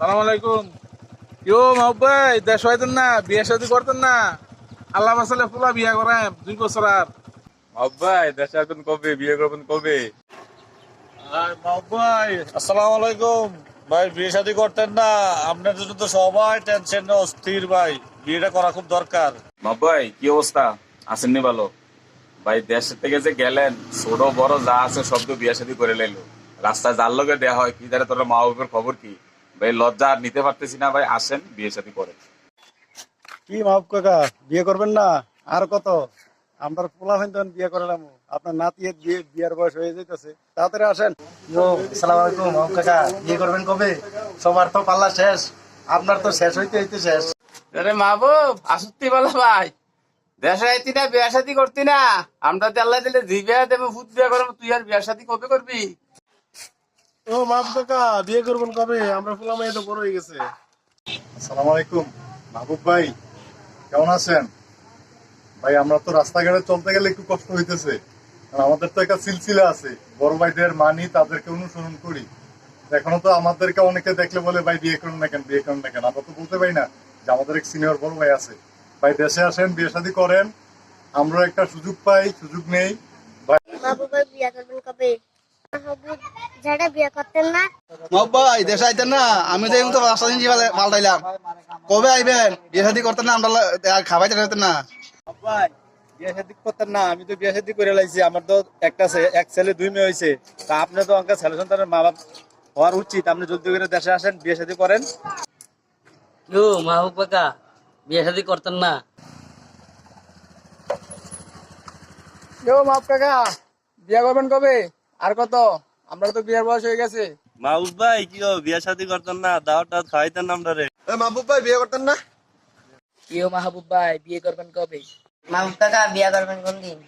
সালাম আলাইকুম। ইয়ো মাহবুব ভাই, দেশ হইতেন না, বিয়ে শাদী করতেন না? আল্লাহ মাসালে ফুলা বিয়া করাম 2 বছর আর। মাহবুব ভাই দেশে আসবেন কবে, বিয়ে করবেন কবে? মাহবুব ভাই, আসসালামু আলাইকুম। ভাই, বিয়ে শাদী করতেন না? আপনার জন্য তো সবাই টেনশনে অস্থির ভাই। বিয়েটা করা খুব দরকার। মাহবুব ভাই কি অবস্থা, আসেননি ভালো? ভাই দেশ থেকে যে গেলেন, ছোট বড় যা আছে সব তো বিয়ে শাদী করে লাইলো। রাস্তায় যার লগে দেয়া হয় কি জানে তোর মা বাবার খবর কি? ভাই লজ্জা আর নিতে পারতেছি না ভাই, আসেন বিয়ে শাদী করেন। কি মাহবুব কাকা, বিয়ে করবেন না? আর কত? আমরা পোলা তখন বিয়ে করলাম, আপনার নাতিয়ের বিয়ার বয়স হয়ে যাইতেছে, তাড়াতাড়ি আসেন। সালাম আলাইকুম মাহবুব কাকা, বিয়ে করবেন কবে? সবার তো পাল্লা শেষ, আপনার তো শেষ হইতে হইতে শেষ। আরে মাহবুব, আসতি বলো ভাই, দেশে আইতি না, বিয়া শাদী করতি না? আমরা তো আল্লাহ দিলে জি বিয়া দেবো, ভূত বিয়া করবো, তুই আর বিয়া শাদী কবে করবি? ও মাহবুব কাকা, বিয়ে করবেন কবে? আমরা পোলা মেয়ে তো বড় হয়ে গেছে। আসসালামু আলাইকুম মাহবুব ভাই, কেমন আছেন? ভাই, আমরা তো রাস্তাঘাটে চলতে গেলে একটু কষ্ট হইতেছে, কারণ আমাদের তো একটা সিলসিলা আছে, বড় ভাইদের মানি, তাদেরকে অনুসরণ করি। এখনো তো আমাদেরকে অনেকে দেখলে বলে, ভাই বিয়ে করুন না কেন, বিয়ে করুন না কেন? আমরা তো বলতে পারি না যে আমাদের এক সিনিয়র বড় ভাই আছে। ভাই, দেশে আসেন, বিয়ে শাদী করেন, আমরা একটা সুযোগ পাই, সুযোগ নেই। বাবু ভাই বিয়া করবেন কবে? মাহবুব যারা বিয়া করতেন না? মাহবুব ভাই দেশে আইতেন না? আমি তো তো রাস্তা দিন পাল্টাইলাম। কবে আইবেন? বিয়ে শাদী করতেন না? আমরা খাবাইতে যেতেন না? ভাই, বিয়ে শাদী করতেন না? আমি তো বিয়ে শাদী করে লাইছি, আমার তো এক ছেলে 2 মেয়ে হয়েছে। তা আপনি তো অঙ্কা ছেলে সন্তানের মা বাপ হওয়ার উচিত, আপনি জলদি করে দেশে আসেন, বিয়ে শাদী করেন। কেউ মাহবুব কাকা বিয়ে শাদী করতেন না? মাহবুব কাকা, বিয়া করবেন কবে? আর কত? আমরা তো বিয়ার বয়স হয়ে গেছে। মাহবুব ভাই, কি বিয়ে শাদী করতেন না? দাওয়াত টাওয়াত খাওয়াইতেন না আমরা রে। মাহবুব ভাই বিয়ে করতেন না? কেউ মাহবুব ভাই বিয়ে করবেন কবে? মাহবুব কাকা বিয়া করবেন কোন দিন?